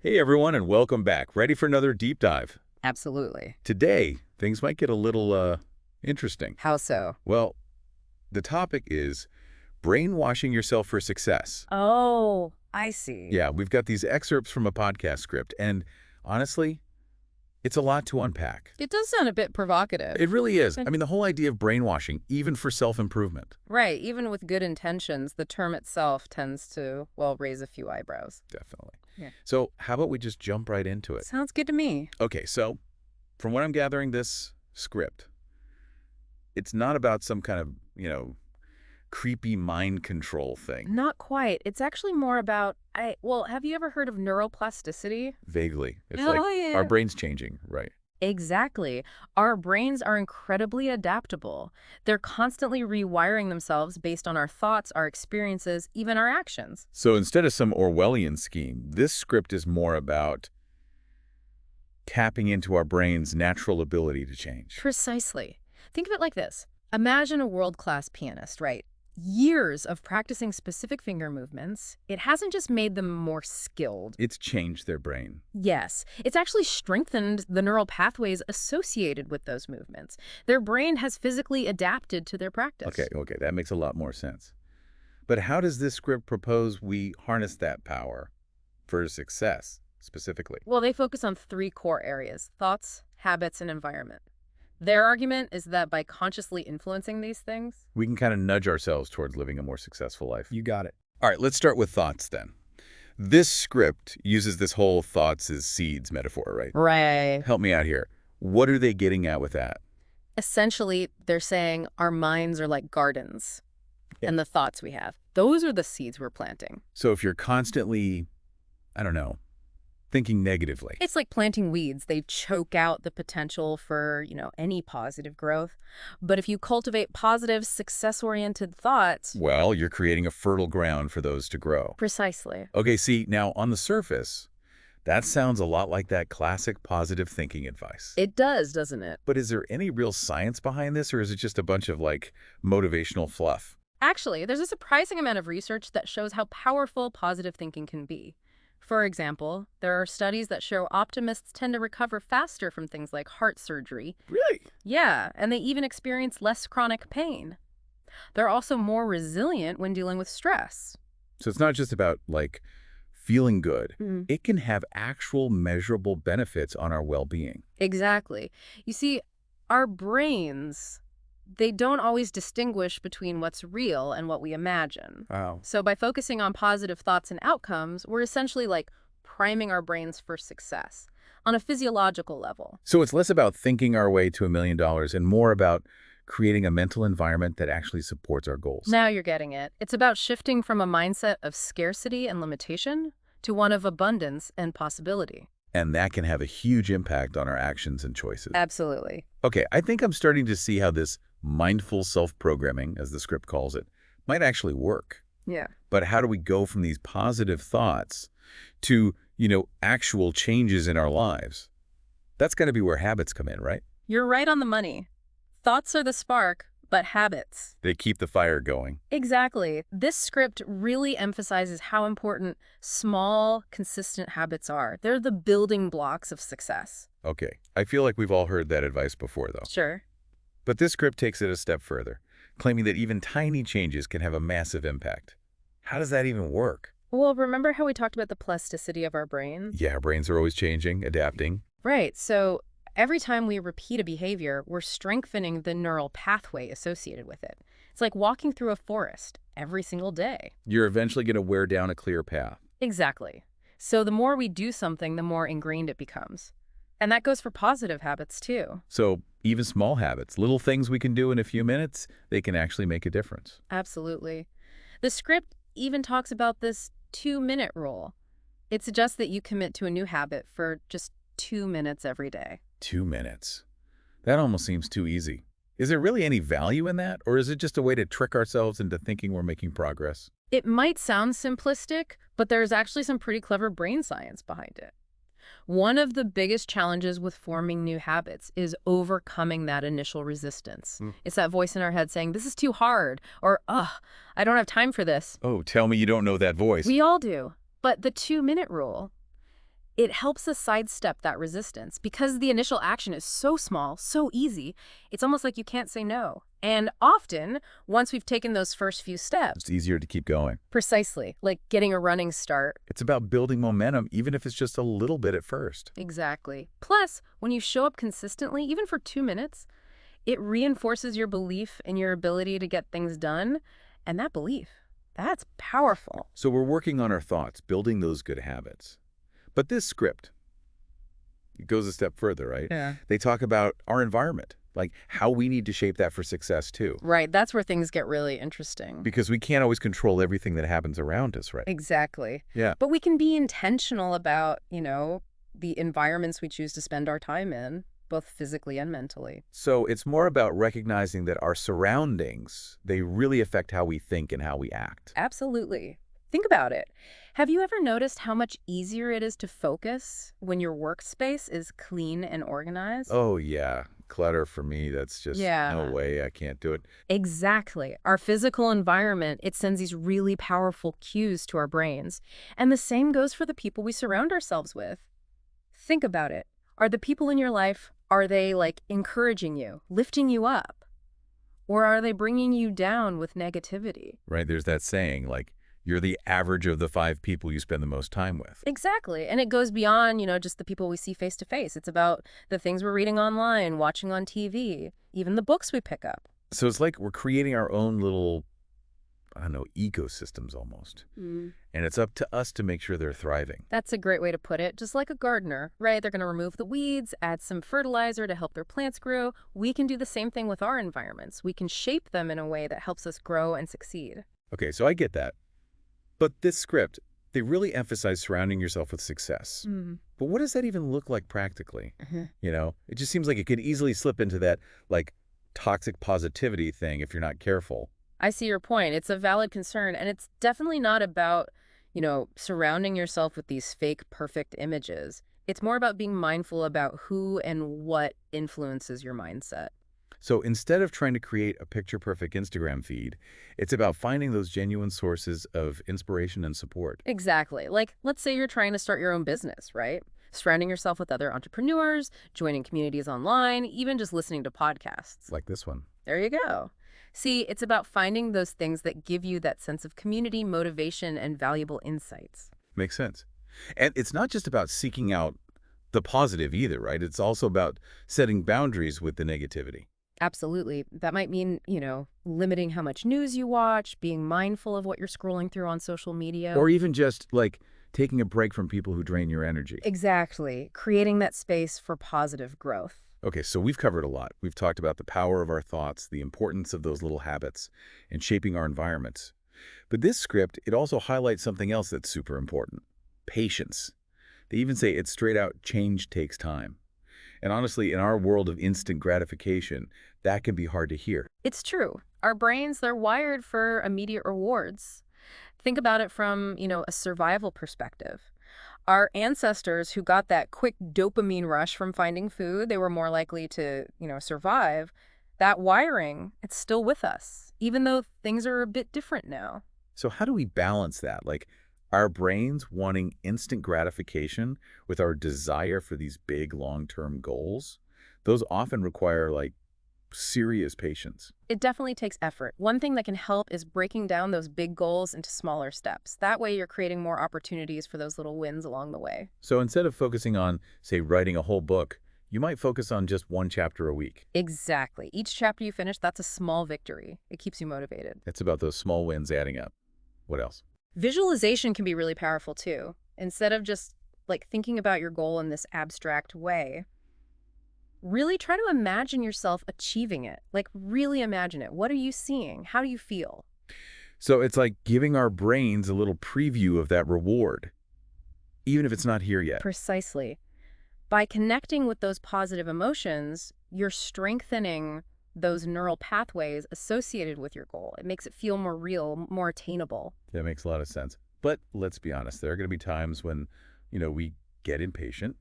Hey everyone, and welcome back. Ready for another deep dive? Absolutely. Today, things might get a little interesting. How so? Well, the topic is brainwashing yourself for success. Oh, I see. Yeah, we've got these excerpts from a podcast script, and honestly, it's a lot to unpack. It does sound a bit provocative. It really is. I mean, the whole idea of brainwashing, even for self-improvement. Right. Even with good intentions, the term itself tends to, well, raise a few eyebrows. Definitely. Yeah. So how about we just jump right into it? Sounds good to me. Okay, so from what I'm gathering, this script, it's not about some kind of, creepy mind control thing. Not quite. It's actually more about, well, have you ever heard of neuroplasticity? Vaguely. It's Oh, like yeah. our brain's changing, right? Exactly. Our brains are incredibly adaptable. They're constantly rewiring themselves based on our thoughts, our experiences, even our actions. So instead of some Orwellian scheme, this script is more about tapping into our brain's natural ability to change. Precisely. Think of it like this. Imagine a world-class pianist, right? Years of practicing specific finger movements. It hasn't just made them more skilled. It's changed their brain. Yes, it's actually strengthened the neural pathways associated with those movements. Their brain has physically adapted to their practice. Okay, that makes a lot more sense. But how does this script propose we harness that power for success, specifically? Well, they focus on three core areas: thoughts, habits, and environment. Their argument is that by consciously influencing these things, We can kind of nudge ourselves towards living a more successful life. You got it. All right, let's start with thoughts then. This script uses this whole thoughts as seeds metaphor, right? right. Help me out here. What are they getting at with that? Essentially, they're saying our minds are like gardens, Yeah. and the thoughts we have, those are the seeds we're planting. So if you're constantly, I don't know, thinking negatively, It's like planting weeds. They choke out the potential for, any positive growth. But if you cultivate positive, success-oriented thoughts, well, you're creating a fertile ground for those to grow. precisely. Okay, see, now on the surface, that sounds a lot like that classic positive thinking advice. It does, doesn't it? But is there any real science behind this, or is it just a bunch of, motivational fluff? Actually, there's a surprising amount of research that shows how powerful positive thinking can be. For example, there are studies that show optimists tend to recover faster from things like heart surgery. Really? Yeah, and they even experience less chronic pain. They're also more resilient when dealing with stress. So it's not just about, feeling good. Mhm. It can have actual measurable benefits on our well-being. Exactly. You see, our brains, they don't always distinguish between what's real and what we imagine. Wow. So by focusing on positive thoughts and outcomes, we're essentially like priming our brains for success on a physiological level. So it's less about thinking our way to $1 million and more about creating a mental environment that actually supports our goals. Now you're getting it. It's about shifting from a mindset of scarcity and limitation to one of abundance and possibility. And that can have a huge impact on our actions and choices. Absolutely. Okay, I think I'm starting to see how this mindful self-programming, as the script calls it, might actually work. Yeah. But how do we go from these positive thoughts to, actual changes in our lives? That's going to be where habits come in, right? You're right on the money. Thoughts are the spark, but habits. They keep the fire going. Exactly. This script really emphasizes how important small, consistent habits are. They're the building blocks of success. Okay, I feel like we've all heard that advice before, though. Sure. But this script takes it a step further, claiming that even tiny changes can have a massive impact. How does that even work? Well, remember how we talked about the plasticity of our brains? Yeah, our brains are always changing, adapting. Right. So every time we repeat a behavior, we're strengthening the neural pathway associated with it. It's like walking through a forest every single day. You're eventually going to wear down a clear path. Exactly. So the more we do something, the more ingrained it becomes. And that goes for positive habits, too. So even small habits, little things we can do in a few minutes, they can actually make a difference. Absolutely. The script even talks about this 2-minute rule. It suggests that you commit to a new habit for just 2 minutes every day. 2 minutes. That almost seems too easy. Is there really any value in that, or is it just a way to trick ourselves into thinking we're making progress? It might sound simplistic, but there's actually some pretty clever brain science behind it. One of the biggest challenges with forming new habits is overcoming that initial resistance. It's that voice in our head saying, this is too hard, or, ugh, I don't have time for this. Oh, tell me you don't know that voice. We all do. But the 2-minute rule, it helps us sidestep that resistance. Because the initial action is so small, so easy, it's almost like you can't say no. And often, once we've taken those first few steps, It's easier to keep going. precisely, like getting a running start. It's about building momentum, even if it's just a little bit at first. Exactly. Plus, when you show up consistently, even for 2 minutes, it reinforces your belief in your ability to get things done. And that belief, that's powerful. So we're working on our thoughts, building those good habits. But this script, it goes a step further, right? Yeah. They talk about our environment, like how we need to shape that for success too. Right. That's where things get really interesting. Because we can't always control everything that happens around us, right? Exactly. Yeah. But we can be intentional about, the environments we choose to spend our time in, both physically and mentally. So it's more about recognizing that our surroundings, they really affect how we think and how we act. Absolutely. Think about it. Have you ever noticed how much easier it is to focus when your workspace is clean and organized? Oh, yeah. Clutter for me, that's just Yeah. no way. I can't do it. Exactly. Our physical environment, it sends these really powerful cues to our brains. And the same goes for the people we surround ourselves with. Think about it. Are the people in your life, are they like encouraging you, lifting you up? Or are they bringing you down with negativity? Right? There's that saying, like, you're the average of the 5 people you spend the most time with. Exactly. And it goes beyond, just the people we see face to face. It's about the things we're reading online, watching on TV, even the books we pick up. So it's like we're creating our own little, I don't know, ecosystems almost. And it's up to us to make sure they're thriving. That's a great way to put it. Just like a gardener, right? They're going to remove the weeds, add some fertilizer to help their plants grow. We can do the same thing with our environments. We can shape them in a way that helps us grow and succeed. Okay, so I get that. But this script, they really emphasize surrounding yourself with success. But what does that even look like practically? It just seems like it could easily slip into that, like, toxic positivity thing if you're not careful. I see your point. It's a valid concern, and it's definitely not about, surrounding yourself with these fake perfect images. It's more about being mindful about who and what influences your mindset. So instead of trying to create a picture-perfect Instagram feed, it's about finding those genuine sources of inspiration and support. Exactly. Like, let's say you're trying to start your own business, right? Surrounding yourself with other entrepreneurs, joining communities online, even just listening to podcasts. Like this one. There you go. See, it's about finding those things that give you that sense of community, motivation, and valuable insights. Makes sense. And it's not just about seeking out the positive either, right? It's also about setting boundaries with the negativity. Absolutely. That might mean, limiting how much news you watch, being mindful of what you're scrolling through on social media. Or even just, like, taking a break from people who drain your energy. Exactly. Creating that space for positive growth. Okay, so we've covered a lot. We've talked about the power of our thoughts, the importance of those little habits, and shaping our environments. But this script, it also highlights something else that's super important: patience. They even say it's straight out, change takes time. And honestly, in our world of instant gratification, that can be hard to hear. It's true. Our brains, they're wired for immediate rewards. Think about it from, a survival perspective. Our ancestors who got that quick dopamine rush from finding food, they were more likely to, survive. That wiring, it's still with us, even though things are a bit different now. So how do we balance that? Like, our brains wanting instant gratification with our desire for these big long-term goals? Those often require, like, serious patience. It definitely takes effort. One thing that can help is breaking down those big goals into smaller steps. That way you're creating more opportunities for those little wins along the way. So instead of focusing on, say, writing a whole book, you might focus on just one chapter a week. Exactly. Each chapter you finish, that's a small victory. It keeps you motivated. It's about those small wins adding up. What else? Visualization can be really powerful too. Instead of just like thinking about your goal in this abstract way, really try to imagine yourself achieving it. Like really imagine it. What are you seeing? How do you feel? So it's like giving our brains a little preview of that reward, even if it's not here yet. Precisely. By connecting with those positive emotions, you're strengthening those neural pathways associated with your goal. It makes it feel more real, more attainable. That makes a lot of sense. But let's be honest, there are going to be times when, we get impatient,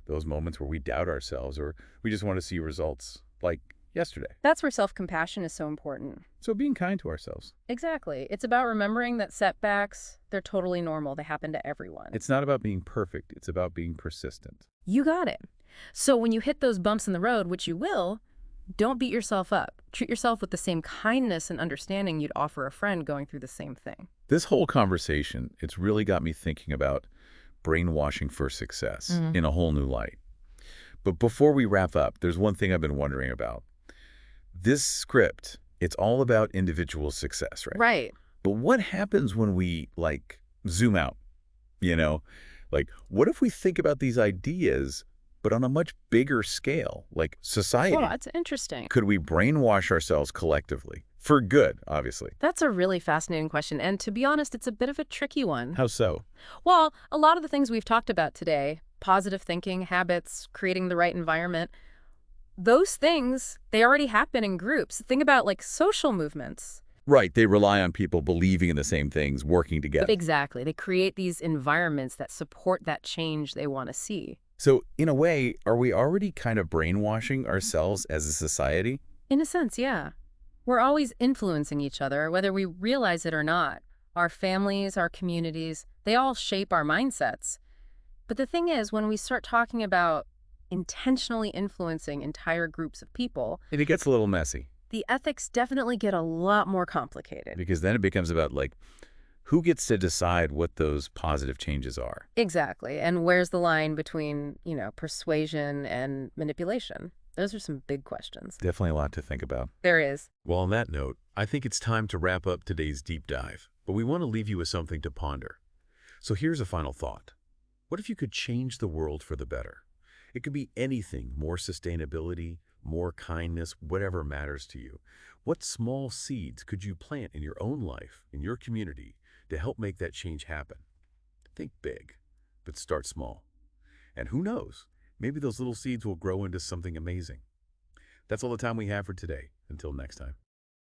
those moments where we doubt ourselves or we just want to see results, like yesterday. That's where self-compassion is so important. So being kind to ourselves. Exactly. It's about remembering that setbacks, they're totally normal. They happen to everyone. It's not about being perfect. It's about being persistent. You got it. So when you hit those bumps in the road, which you will, don't beat yourself up. Treat yourself with the same kindness and understanding you'd offer a friend going through the same thing. This whole conversation, it's really got me thinking about brainwashing for success in a whole new light. But before we wrap up, there's one thing I've been wondering about. This script, it's all about individual success, right? Right. But what happens when we, like, zoom out, you know? Like, what if we think about these ideas, but on a much bigger scale, like society? Well, that's interesting. Could we brainwash ourselves collectively? For good, obviously. That's a really fascinating question. And to be honest, it's a bit of a tricky one. How so? Well, a lot of the things we've talked about today, positive thinking, habits, creating the right environment, those things, they already happen in groups. Think about like social movements. Right, they rely on people believing in the same things, working together. Exactly. They create these environments that support that change they want to see. So, in a way, are we already kind of brainwashing ourselves as a society? In a sense, yeah. We're always influencing each other, whether we realize it or not. Our families, our communities, they all shape our mindsets. But the thing is, when we start talking about intentionally influencing entire groups of people, And it gets a little messy. the ethics definitely get a lot more complicated. Because then it becomes about, like, who gets to decide what those positive changes are? Exactly. And where's the line between, persuasion and manipulation? Those are some big questions. Definitely a lot to think about. There is. Well, on that note, I think it's time to wrap up today's deep dive, but we want to leave you with something to ponder. So here's a final thought. What if you could change the world for the better? It could be anything, more sustainability, more kindness, whatever matters to you. What small seeds could you plant in your own life, in your community, to help make that change happen? Think big, but start small. And who knows, maybe those little seeds will grow into something amazing. That's all the time we have for today. Until next time.